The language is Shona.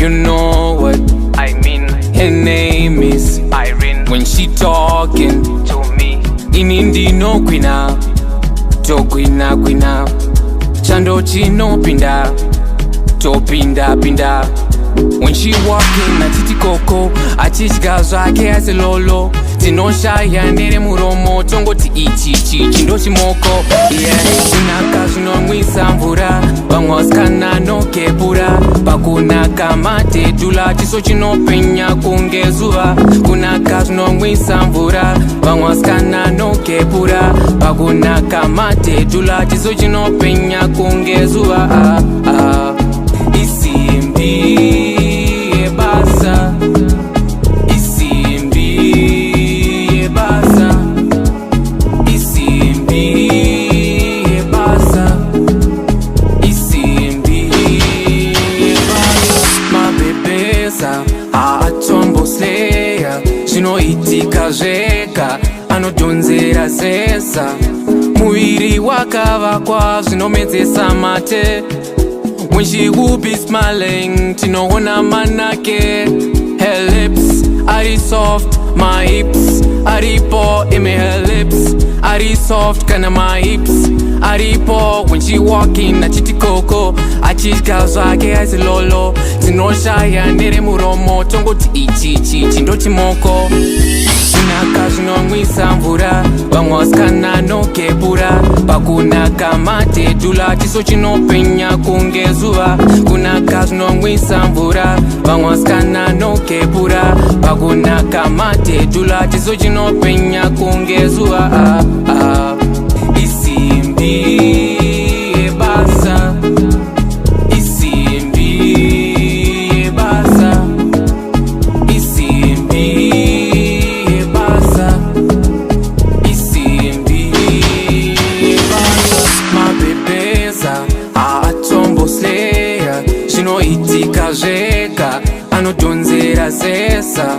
You know what I mean, her name is. Irene. When she talking To me, inindi no kwina to kwina chando chino pinda to pinda. When she walking atiti koko achitya zvake asilolo tinoshaya nere muromo tongoti ichichi chindo chimoko. Kunaka zvinomwisa mvura vamwe vasikana nokepura pakunaka matedhula chiso chinopenya kunge zuva. Kunaka zvinomwisa mvura vamwe vasikana nokepura pakunaka matedhula chiso chinopenya kunge zuva. Isimbi Yebasa, Simbi Yebasa, Simbi Yebasa, Simbi Yebasa. Mabebeza atombo sleya zvinoitika zvega anodonzera zesa muviri wakavakwa zvinomedzesa mate. When she will be smiling, tinoona manake. Her lips are soft, my hips are poor. Her lips are soft, kana my hips are poor. When she walking, achiti koko, achitya zvake asilolo tinoshaya nere muromo tongoti ichichi chindo chimoko. Kunaka zvinomwisa mvura vamwe vasikana nokepura pakunaka matedhula chiso chinopenya kunge zuva. Kunaka zvinomwisa mvura vamwe vasikana nokepura pakunaka matedhula chiso chinopenya kunge zuva. Isimbi Yebasa, Simbi Yebasa, Simbi Yebasa, Simbi Yebasa. Mabebeza atombo sleya zvinoitika zvega anodonzera zesa